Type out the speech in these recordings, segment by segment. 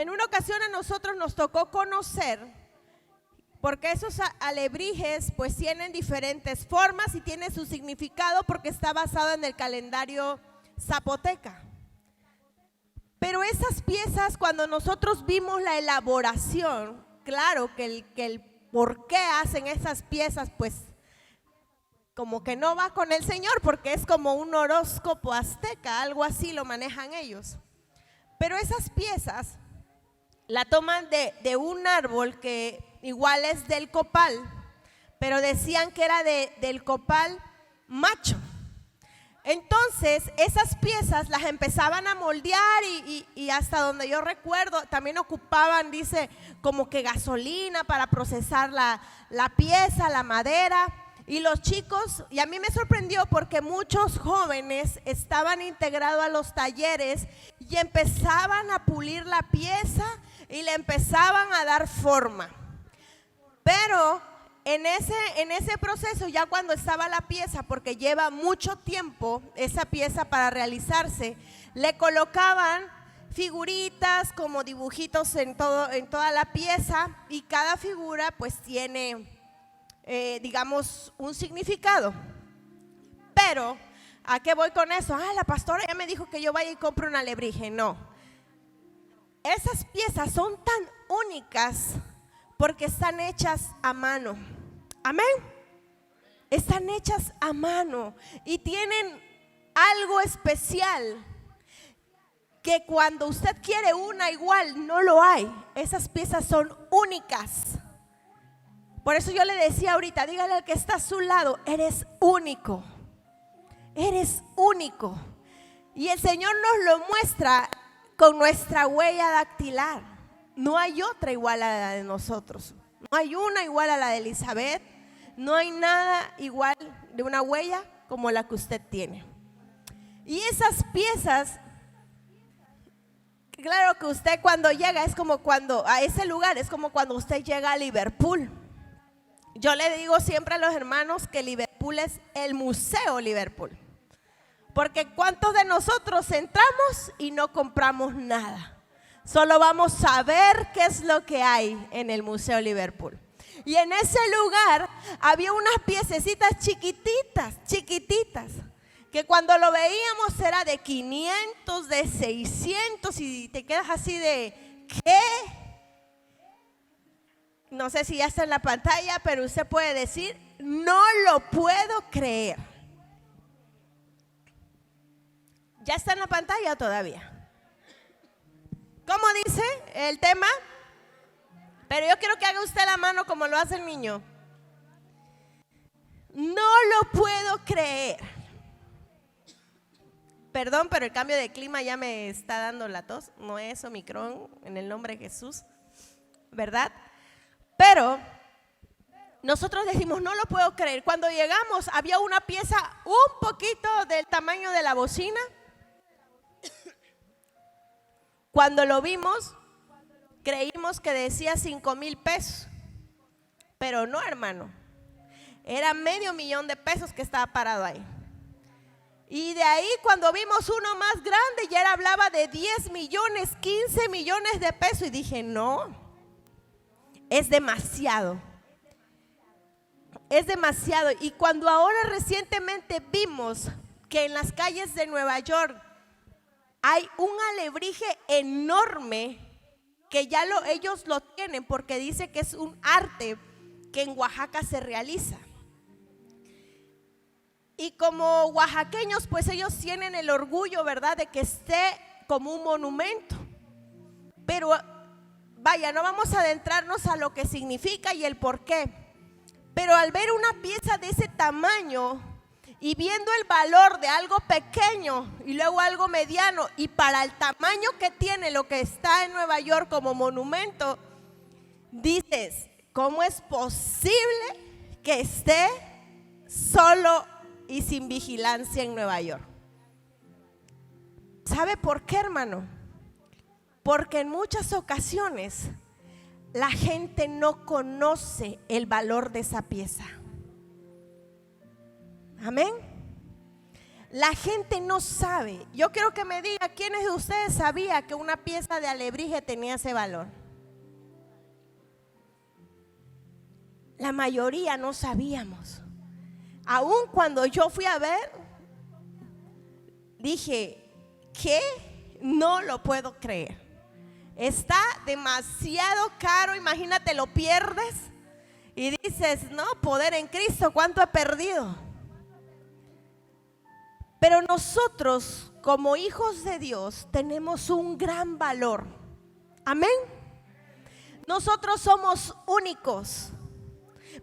en una ocasión a nosotros nos tocó conocer, porque esos alebrijes pues tienen diferentes formas y tienen su significado porque está basado en el calendario zapoteca. Pero esas piezas, cuando nosotros vimos la elaboración, claro que el por qué hacen esas piezas, pues como que no va con el Señor, porque es como un horóscopo azteca, algo así lo manejan ellos. Pero esas piezas la toman de un árbol que igual es del copal, pero decían que era del copal macho. Entonces esas piezas las empezaban a moldear y hasta donde yo recuerdo también ocupaban, dice, como que gasolina para procesar la pieza, la madera. Y los chicos, y a mí me sorprendió porque muchos jóvenes estaban integrados a los talleres y empezaban a pulir la pieza y le empezaban a dar forma. Pero en ese proceso, ya cuando estaba la pieza, porque lleva mucho tiempo esa pieza para realizarse, le colocaban figuritas como dibujitos en toda la pieza, y cada figura pues tiene digamos un significado. Pero ¿a qué voy con eso? La pastora ya me dijo que yo vaya y compre un alebrije. No, esas piezas son tan únicas porque están hechas a mano. Amén. Están hechas a mano y tienen algo especial que cuando usted quiere una igual no lo hay. Esas piezas son únicas. Por eso yo le decía ahorita, dígale al que está a su lado, eres único. Eres único. Y el Señor nos lo muestra con nuestra huella dactilar. No hay otra igual a la de nosotros. No hay una igual a la de Elizabeth. No hay nada igual de una huella como la que usted tiene. Y esas piezas, claro que usted cuando llega es como cuando a ese lugar, es como cuando usted llega a Liverpool. Yo le digo siempre a los hermanos que Liverpool es el Museo Liverpool. Porque ¿cuántos de nosotros entramos y no compramos nada? Solo vamos a ver qué es lo que hay en el Museo Liverpool. Y en ese lugar había unas piececitas chiquititas, que cuando lo veíamos era de 500, de 600 y te quedas así de ¿qué? No sé si ya está en la pantalla, pero usted puede decir, no lo puedo creer. ¿Ya está en la pantalla todavía? ¿Cómo dice el tema? Pero yo quiero que haga usted la mano como lo hace el niño. No lo puedo creer. Perdón, pero el cambio de clima ya me está dando la tos. No es Omicron, en el nombre de Jesús, ¿verdad? Pero nosotros decimos, no lo puedo creer. Cuando llegamos había una pieza un poquito del tamaño de la bocina. Cuando lo vimos, creímos que decía 5,000 pesos. Pero no, hermano. Era $500,000 de pesos que estaba parado ahí. Y de ahí cuando vimos uno más grande, ya hablaba de 10 millones, 15 millones de pesos. Y dije, no. Es demasiado. Es demasiado. Y cuando ahora recientemente vimos que en las calles de Nueva York hay un alebrije enorme que ya ellos lo tienen porque dice que es un arte que en Oaxaca se realiza. Y como oaxaqueños, pues ellos tienen el orgullo, ¿verdad?, de que esté como un monumento. Pero vaya, no vamos a adentrarnos a lo que significa y el por qué. Pero al ver una pieza de ese tamaño y viendo el valor de algo pequeño y luego algo mediano, y para el tamaño que tiene lo que está en Nueva York como monumento, dices, ¿cómo es posible que esté solo y sin vigilancia en Nueva York? ¿Sabe por qué, hermano? Porque en muchas ocasiones la gente no conoce el valor de esa pieza. Amén. La gente no sabe. Yo quiero que me diga quiénes de ustedes sabía que una pieza de alebrije tenía ese valor. La mayoría no sabíamos. Aún cuando yo fui a ver, dije, ¿qué? No lo puedo creer. Está demasiado caro, imagínate, lo pierdes y dices, no, poder en Cristo, ¿cuánto he perdido? Pero nosotros, como hijos de Dios, tenemos un gran valor. Amén. Nosotros somos únicos,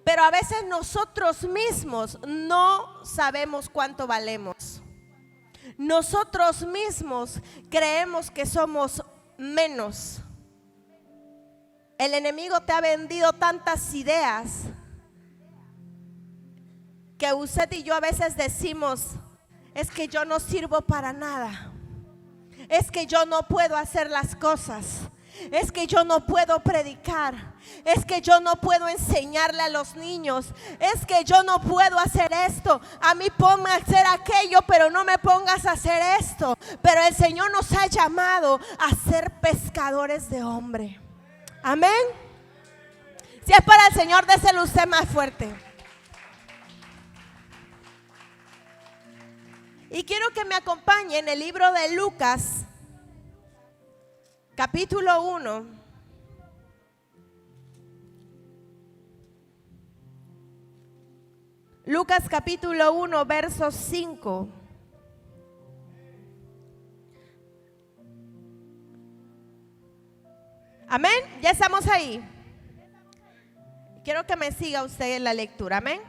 pero a veces nosotros mismos no sabemos cuánto valemos. Nosotros mismos creemos que somos menos. El enemigo te ha vendido tantas ideas que usted y yo a veces decimos, es que yo no sirvo para nada, es que yo no puedo hacer las cosas, es que yo no puedo predicar, es que yo no puedo enseñarle a los niños, es que yo no puedo hacer esto, a mí ponme a hacer aquello, pero no me pongas a hacer esto. Pero el Señor nos ha llamado a ser pescadores de hombre. Amén. Si es para el Señor, déselo usted más fuerte. Y quiero que me acompañe en el libro de Lucas, capítulo 1. Lucas capítulo 1, verso 5. Amén, ya estamos ahí. Quiero que me siga usted en la lectura, amén.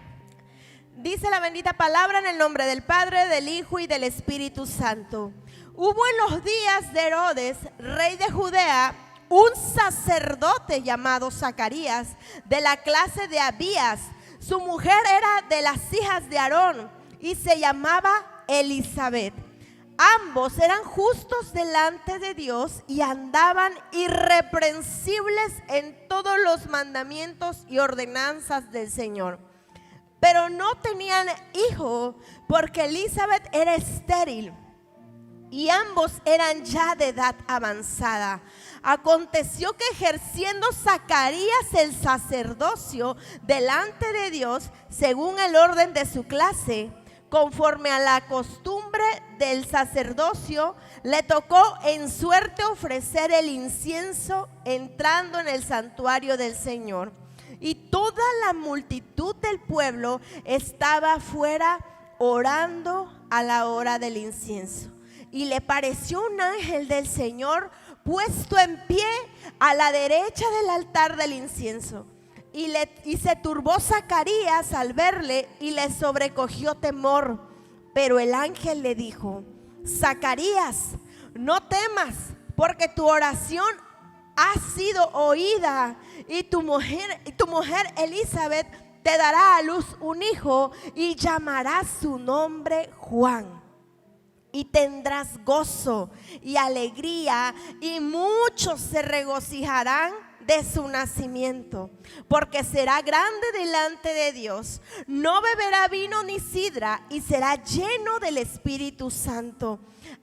Dice la bendita palabra en el nombre del Padre, del Hijo y del Espíritu Santo. Hubo en los días de Herodes, rey de Judea, un sacerdote llamado Zacarías, de la clase de Abías. Su mujer era de las hijas de Aarón y se llamaba Elisabet. Ambos eran justos delante de Dios y andaban irreprensibles en todos los mandamientos y ordenanzas del Señor. Pero no tenían hijo porque Elisabet era estéril y ambos eran ya de edad avanzada. Aconteció que ejerciendo Zacarías el sacerdocio delante de Dios, según el orden de su clase, conforme a la costumbre del sacerdocio, le tocó en suerte ofrecer el incienso entrando en el santuario del Señor. Y toda la multitud del pueblo estaba afuera orando a la hora del incienso. Y le pareció un ángel del Señor puesto en pie a la derecha del altar del incienso. Y se turbó Zacarías al verle y le sobrecogió temor. Pero el ángel le dijo: Zacarías, no temas, porque tu oración ha sido oída, y tu mujer Elisabet te dará a luz un hijo y llamarás su nombre Juan. Y tendrás gozo y alegría, y muchos se regocijarán de su nacimiento, porque será grande delante de Dios. No beberá vino ni sidra, y será lleno del Espíritu Santo,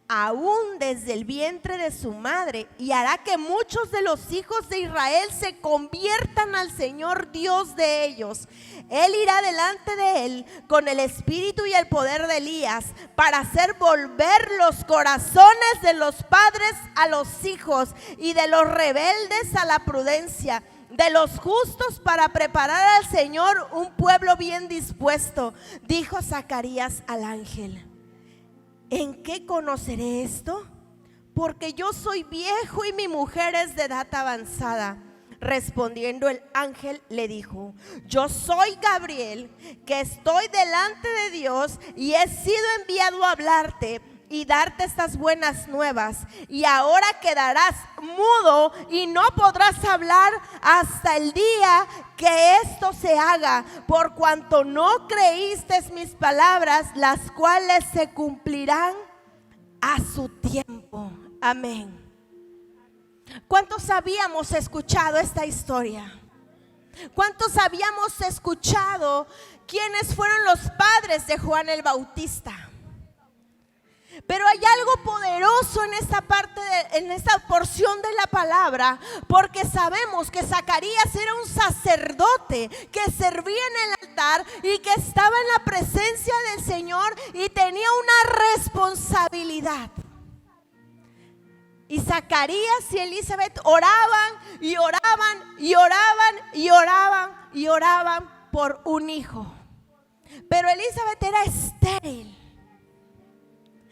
aún desde el vientre de su madre, y hará que muchos de los hijos de Israel se conviertan al Señor Dios de ellos. Él irá delante de él con el espíritu y el poder de Elías, para hacer volver los corazones de los padres a los hijos y de los rebeldes a la prudencia, de los justos para preparar al Señor un pueblo bien dispuesto. Dijo Zacarías al ángel: ¿en qué conoceré esto? Porque yo soy viejo y mi mujer es de edad avanzada. Respondiendo el ángel le dijo: yo soy Gabriel, que estoy delante de Dios y he sido enviado a hablarte y darte estas buenas nuevas. Y ahora quedarás mudo y no podrás hablar hasta el día que esto se haga, por cuanto no creíste mis palabras, las cuales se cumplirán a su tiempo. Amén. ¿Cuántos habíamos escuchado esta historia? ¿Cuántos habíamos escuchado quiénes fueron los padres de Juan el Bautista? Pero hay algo poderoso en esta parte, en esta porción de la palabra, porque sabemos que Zacarías era un sacerdote que servía en el altar y que estaba en la presencia del Señor y tenía una responsabilidad. Y Zacarías y Elizabeth oraban y oraban y oraban y oraban y oraban por un hijo. Pero Elizabeth era estéril.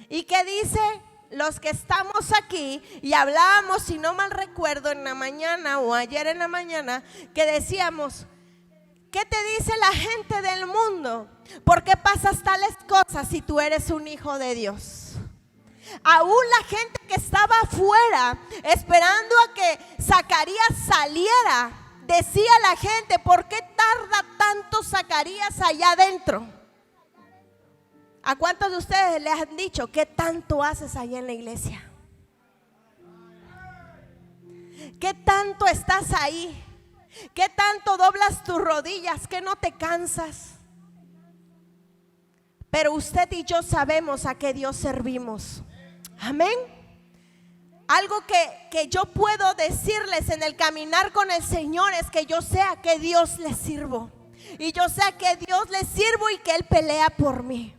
¿Y qué dice? Los que estamos aquí y hablábamos, si no mal recuerdo, en la mañana o ayer en la mañana, que decíamos, ¿qué te dice la gente del mundo? ¿Por qué pasas tales cosas si tú eres un hijo de Dios? Aún la gente que estaba afuera esperando a que Zacarías saliera, decía la gente, ¿por qué tarda tanto Zacarías allá adentro? ¿A cuántos de ustedes les han dicho qué tanto haces allá en la iglesia? ¿Qué tanto estás ahí? ¿Qué tanto doblas tus rodillas? ¿Que no te cansas? Pero usted y yo sabemos a qué Dios servimos. Amén. Algo que yo puedo decirles en el caminar con el Señor es que yo sé a qué Dios le sirvo. Y yo sé a qué Dios le sirvo y que Él pelea por mí.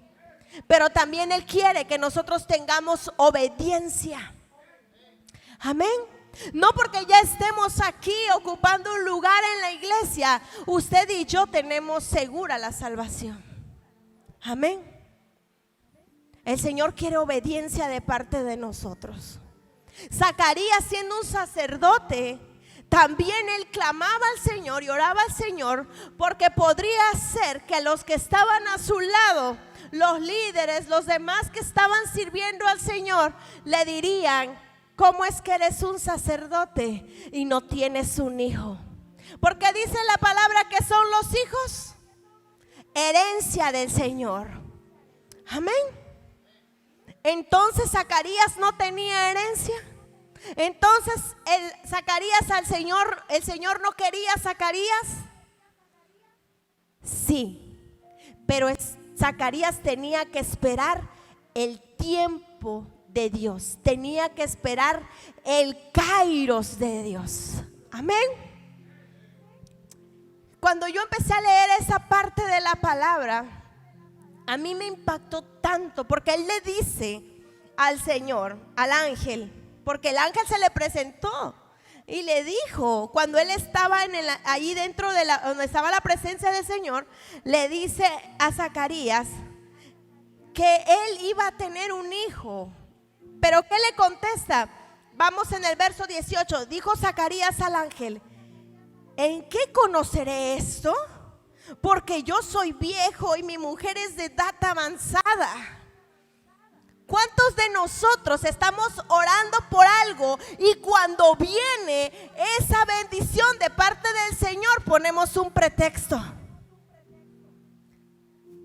Pero también Él quiere que nosotros tengamos obediencia. Amén. No porque ya estemos aquí ocupando un lugar en la iglesia, usted y yo tenemos segura la salvación. Amén. El Señor quiere obediencia de parte de nosotros. Zacarías, siendo un sacerdote, también él clamaba al Señor y oraba al Señor, porque podría ser que los que estaban a su lado, los líderes, los demás que estaban sirviendo al Señor, le dirían, ¿cómo es que eres un sacerdote y no tienes un hijo? Porque dice la palabra que son los hijos herencia del Señor. Amén. Entonces Zacarías no tenía herencia. Entonces Zacarías al Señor, el Señor no quería a Zacarías. Sí, pero Zacarías tenía que esperar el tiempo de Dios, tenía que esperar el kairos de Dios. Amén. Cuando yo empecé a leer esa parte de la palabra, a mí me impactó tanto, porque él le dice al Señor, al ángel, porque el ángel se le presentó y le dijo, cuando él estaba allí dentro de donde estaba la presencia del Señor, le dice a Zacarías que él iba a tener un hijo. Pero ¿qué le contesta? Vamos en el verso 18. Dijo Zacarías al ángel, ¿en qué conoceré esto? Porque yo soy viejo y mi mujer es de edad avanzada. ¿Cuántos de nosotros estamos orando por algo y cuando viene esa bendición de parte del Señor ponemos un pretexto?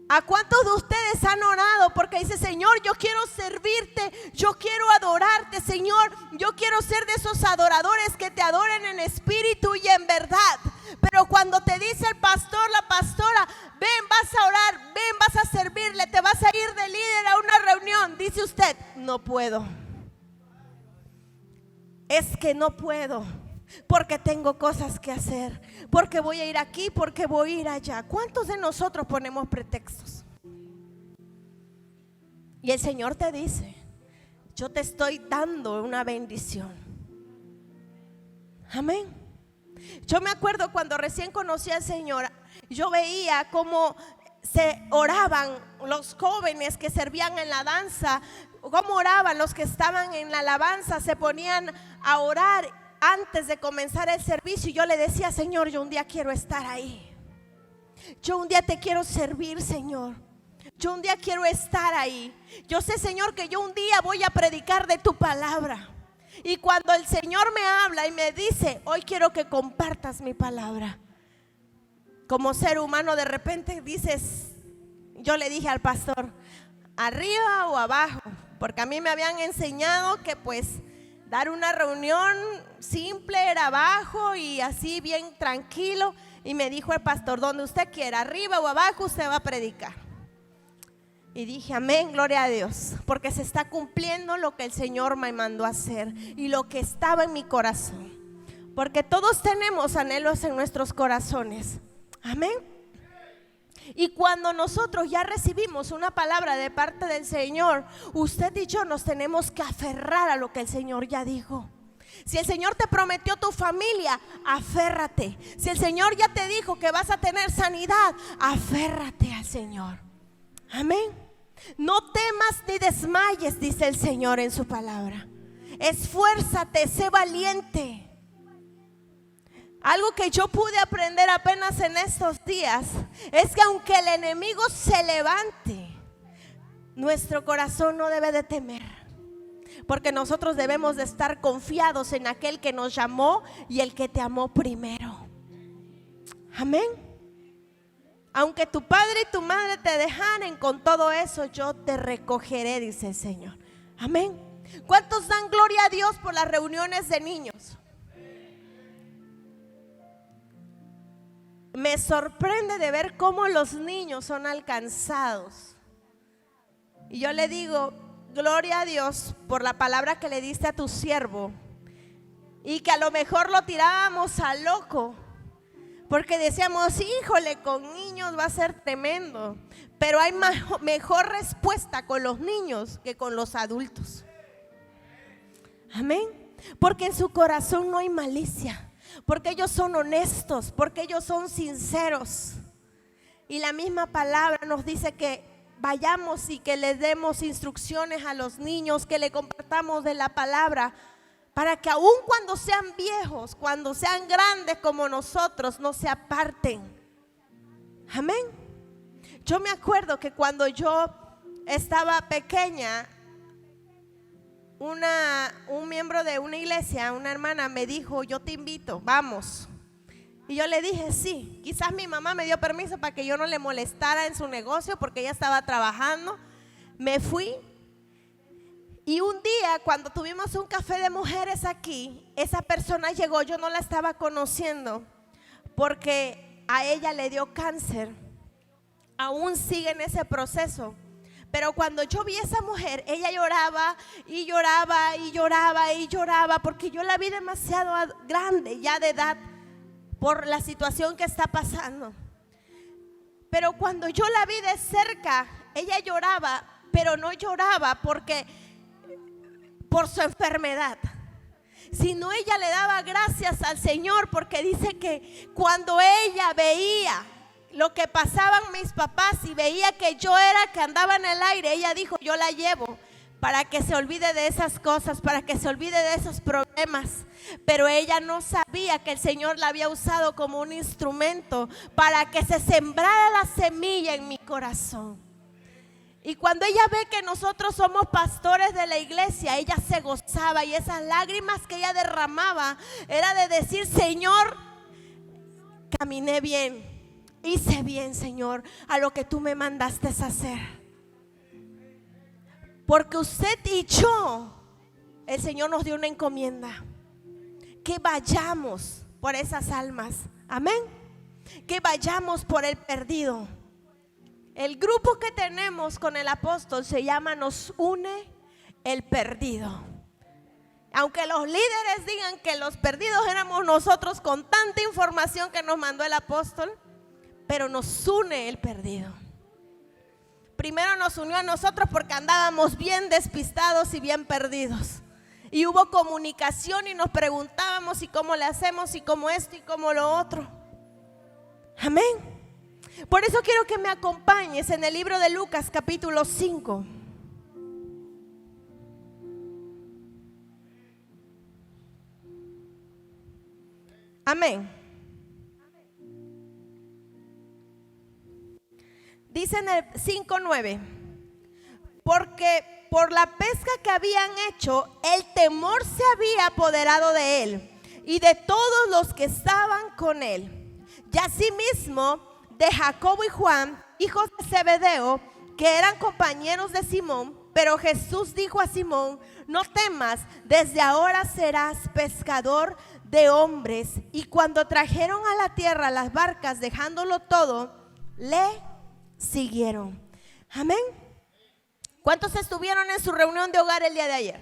¿A cuántos de ustedes han orado porque dice, Señor, yo quiero servirte, yo quiero adorarte, Señor, yo quiero ser de esos adoradores que te adoren en espíritu y en verdad? Pero cuando te dice el pastor, la pastora, ven, vas a orar, ven, vas a servirle, te vas a ir de líder a una reunión, dice usted, no puedo. Es que no puedo, porque tengo cosas que hacer, porque voy a ir aquí, porque voy a ir allá. ¿Cuántos de nosotros ponemos pretextos? Y el Señor te dice, yo te estoy dando una bendición. Amén. Yo me acuerdo cuando recién conocí al Señor, yo veía cómo se oraban los jóvenes que servían en la danza, cómo oraban los que estaban en la alabanza, se ponían a orar antes de comenzar el servicio. Y yo le decía, Señor, yo un día quiero estar ahí. Yo un día te quiero servir, Señor. Yo un día quiero estar ahí. Yo sé, Señor, que yo un día voy a predicar de tu palabra. Y cuando el Señor me habla y me dice, hoy quiero que compartas mi palabra, como ser humano de repente dices, yo le dije al pastor, arriba o abajo, porque a mí me habían enseñado que pues dar una reunión simple era abajo y así bien tranquilo. Y me dijo el pastor, donde usted quiera, arriba o abajo, usted va a predicar. Y dije, amén, gloria a Dios, porque se está cumpliendo lo que el Señor me mandó a hacer y lo que estaba en mi corazón. Porque todos tenemos anhelos en nuestros corazones. Amén. Y cuando nosotros ya recibimos una palabra de parte del Señor, usted y yo nos tenemos que aferrar a lo que el Señor ya dijo. Si el Señor te prometió tu familia, aférrate. Si el Señor ya te dijo que vas a tener sanidad, aférrate al Señor. Amén. No temas ni desmayes, dice el Señor en su palabra. Esfuérzate, sé valiente. Algo que yo pude aprender apenas en estos días es que aunque el enemigo se levante, nuestro corazón no debe de temer, porque nosotros debemos de estar confiados en aquel que nos llamó y el que te amó primero. Amén. Aunque tu padre y tu madre te dejaren, con todo eso yo te recogeré, dice el Señor. Amén. ¿Cuántos dan gloria a Dios por las reuniones de niños? Me sorprende de ver cómo los niños son alcanzados. Y yo le digo, gloria a Dios por la palabra que le diste a tu siervo. Y que a lo mejor lo tirábamos a loco, porque decíamos, híjole, con niños va a ser tremendo. Pero hay mejor respuesta con los niños que con los adultos. Amén. Porque en su corazón no hay malicia, porque ellos son honestos, porque ellos son sinceros. Y la misma palabra nos dice que vayamos y que les demos instrucciones a los niños, que le compartamos de la palabra, para que aun cuando sean viejos, cuando sean grandes como nosotros, no se aparten. Amén. Yo me acuerdo que cuando yo estaba pequeña, un miembro de una iglesia, una hermana me dijo, yo te invito, vamos. Y yo le dije sí. Quizás mi mamá me dio permiso para que yo no le molestara en su negocio, porque ella estaba trabajando. Me fui. Y un día, cuando tuvimos un café de mujeres aquí, esa persona llegó, yo no la estaba conociendo, porque a ella le dio cáncer. Aún sigue en ese proceso. Pero cuando yo vi a esa mujer, ella lloraba y lloraba y lloraba y lloraba, porque yo la vi demasiado grande ya de edad por la situación que está pasando. Pero cuando yo la vi de cerca, ella lloraba, pero no lloraba por su enfermedad, sino ella le daba gracias al Señor, porque dice que cuando ella veía lo que pasaban mis papás y veía que yo era que andaba en el aire, ella dijo, yo la llevo para que se olvide de esas cosas, para que se olvide de esos problemas. Pero ella no sabía que el Señor la había usado como un instrumento para que se sembrara la semilla en mi corazón. Y cuando ella ve que nosotros somos pastores de la iglesia, ella se gozaba, y esas lágrimas que ella derramaba era de decir, Señor, caminé bien, hice bien, Señor, a lo que tú me mandaste a hacer. Porque usted y yo, el Señor nos dio una encomienda, que vayamos por esas almas. Amén. Que vayamos por el perdido. El grupo que tenemos con el apóstol se llama Nos Une el Perdido. Aunque los líderes digan que los perdidos éramos nosotros con tanta información que nos mandó el apóstol, pero nos une el perdido. Primero nos unió a nosotros porque andábamos bien despistados y bien perdidos. Y hubo comunicación y nos preguntábamos y cómo le hacemos y cómo esto y cómo lo otro. Amén. Por eso quiero que me acompañes en el libro de Lucas capítulo 5. Amén. Dice en el 5:9, porque por la pesca que habían hecho, el temor se había apoderado de él y de todos los que estaban con él. Y asimismo de Jacobo y Juan, hijos de Zebedeo, que eran compañeros de Simón. Pero Jesús dijo a Simón, no temas, desde ahora serás pescador de hombres. Y cuando trajeron a la tierra las barcas, dejándolo todo, le siguieron. Amén. ¿Cuántos estuvieron en su reunión de hogar el día de ayer?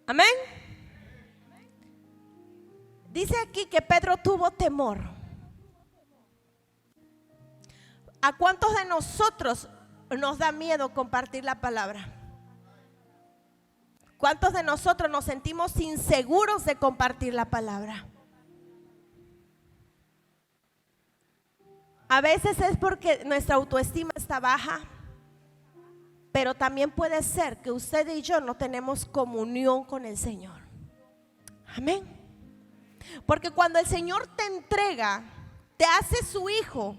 Amén. Dice aquí que Pedro tuvo temor. ¿A cuántos de nosotros nos da miedo compartir la palabra? ¿Cuántos de nosotros nos sentimos inseguros de compartir la palabra? A veces es porque nuestra autoestima está baja, pero también puede ser que usted y yo no tenemos comunión con el Señor. Amén. Porque cuando el Señor te entrega, te hace su hijo,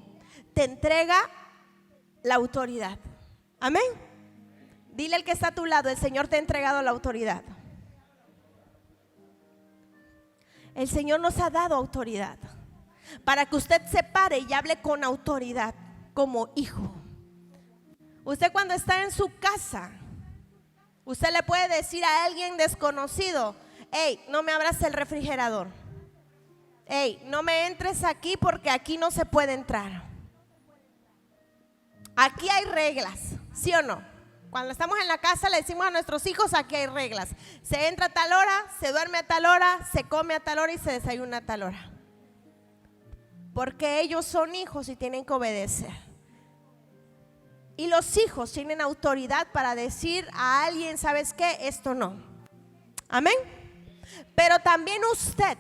te entrega la autoridad. Amén. Dile al que está a tu lado, el Señor te ha entregado la autoridad. El Señor nos ha dado autoridad para que usted se pare y hable con autoridad como hijo. Usted cuando está en su casa, usted le puede decir a alguien desconocido: hey, no me abras el refrigerador. Hey, no me entres aquí porque aquí no se puede entrar. Aquí hay reglas, ¿sí o no? Cuando estamos en la casa le decimos a nuestros hijos: aquí hay reglas. Se entra a tal hora, se duerme a tal hora, se come a tal hora y se desayuna a tal hora. Porque ellos son hijos y tienen que obedecer. Y los hijos tienen autoridad para decir a alguien: ¿sabes qué? Esto no. Amén. Pero también usted,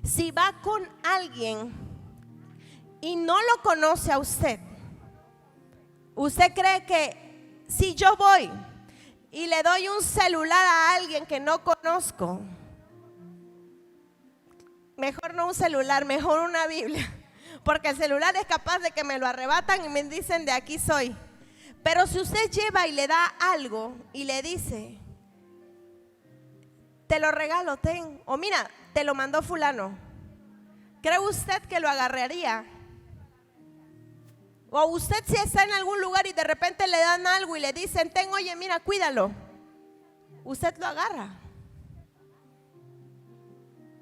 si va con alguien y no lo conoce a usted, usted cree que si yo voy y le doy un celular a alguien que no conozco, mejor no un celular, mejor una Biblia, porque el celular es capaz de que me lo arrebatan y me dicen: de aquí soy. Pero si usted lleva y le da algo y le dice: te lo regalo, ten, o mira, te lo mandó fulano, ¿cree usted que lo agarraría? O usted, si está en algún lugar y de repente le dan algo y le dicen: ten, oye, mira, cuídalo, ¿usted lo agarra?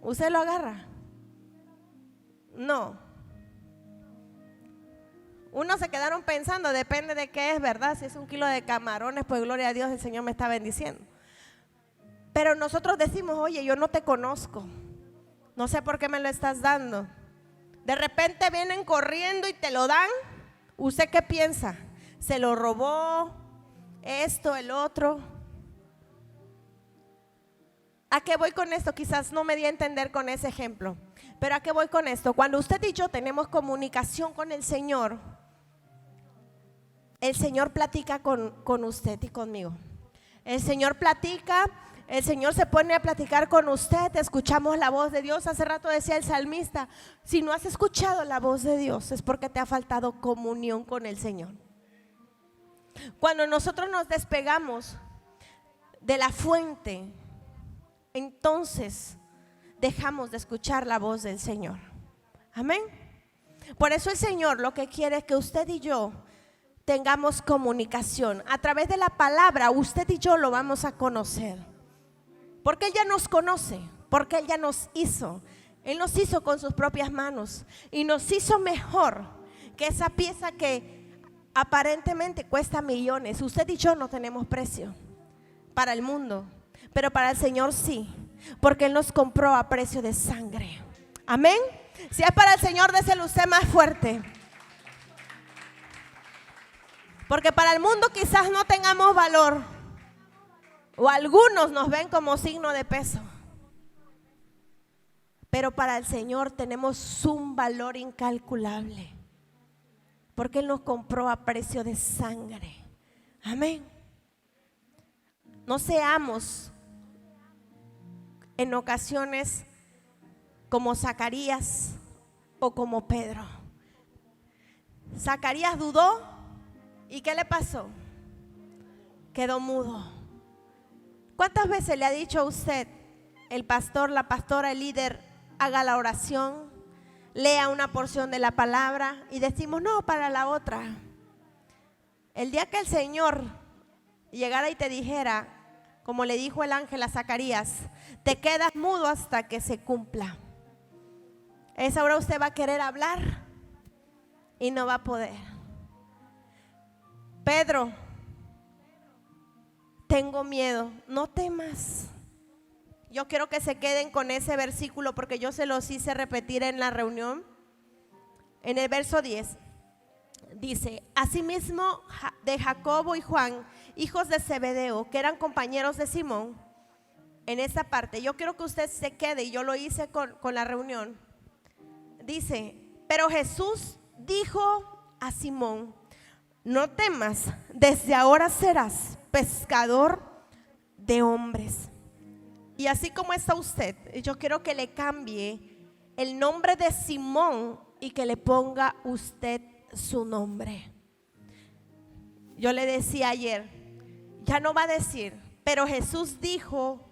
¿Usted lo agarra? No. Unos se quedaron pensando, depende de qué es, ¿verdad? Si es 1 kilo de camarones, pues gloria a Dios, el Señor me está bendiciendo. Pero nosotros decimos: oye, yo no te conozco, no sé por qué me lo estás dando. De repente vienen corriendo y te lo dan. ¿Usted qué piensa? ¿Se lo robó? Esto, el otro. ¿A qué voy con esto? Quizás no me di a entender con ese ejemplo, pero ¿a qué voy con esto? Cuando usted y yo tenemos comunicación con el Señor platica con usted y conmigo. El Señor platica, el Señor se pone a platicar con usted, escuchamos la voz de Dios. Hace rato decía el salmista: si no has escuchado la voz de Dios es porque te ha faltado comunión con el Señor. Cuando nosotros nos despegamos de la fuente, entonces dejamos de escuchar la voz del Señor. Amén. Por eso el Señor lo que quiere es que usted y yo tengamos comunicación. A través de la palabra usted y yo lo vamos a conocer, porque Él ya nos conoce, porque Él ya nos hizo. Él nos hizo con sus propias manos y nos hizo mejor que esa pieza que aparentemente cuesta millones. Usted y yo no tenemos precio para el mundo, pero para el Señor sí, porque Él nos compró a precio de sangre. Amén. Si es para el Señor, déselo usted más fuerte. Porque para el mundo quizás no tengamos valor, o algunos nos ven como signo de peso, pero para el Señor tenemos un valor incalculable, porque Él nos compró a precio de sangre. Amén. No seamos en ocasiones como Zacarías o como Pedro. Zacarías dudó, ¿y qué le pasó? Quedó mudo. ¿Cuántas veces le ha dicho a usted el pastor, la pastora, el líder: haga la oración, lea una porción de la palabra? Y decimos: no, para la otra. El día que el Señor llegara y te dijera, como le dijo el ángel a Zacarías: te quedas mudo hasta que se cumpla. Esa hora usted va a querer hablar y no va a poder. Pedro, tengo miedo. No temas. Yo quiero que se queden con ese versículo porque yo se los hice repetir en la reunión. En el verso 10 dice: asimismo de Jacobo y Juan, hijos de Zebedeo, que eran compañeros de Simón. En esa parte yo quiero que usted se quede, y yo lo hice con la reunión. Dice: pero Jesús dijo a Simón: no temas, desde ahora serás pescador de hombres. Y así como está usted, yo quiero que le cambie el nombre de Simón y que le ponga usted su nombre. Yo le decía ayer, ya no va a decir, pero Jesús dijo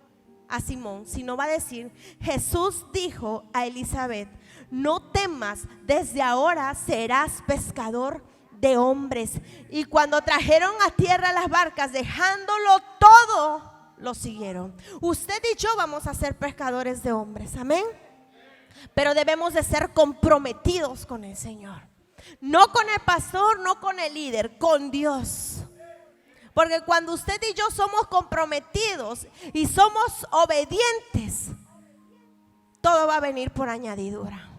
a Simón, sino va a decir: Jesús dijo a Elizabeth: no temas, desde ahora serás pescador de hombres. Y cuando trajeron a tierra las barcas, dejándolo todo, lo siguieron. Usted y yo vamos a ser pescadores de hombres, amén. Pero debemos de ser comprometidos con el Señor, no con el pastor, no con el líder, con Dios. Porque cuando usted y yo somos comprometidos y somos obedientes, todo va a venir por añadidura.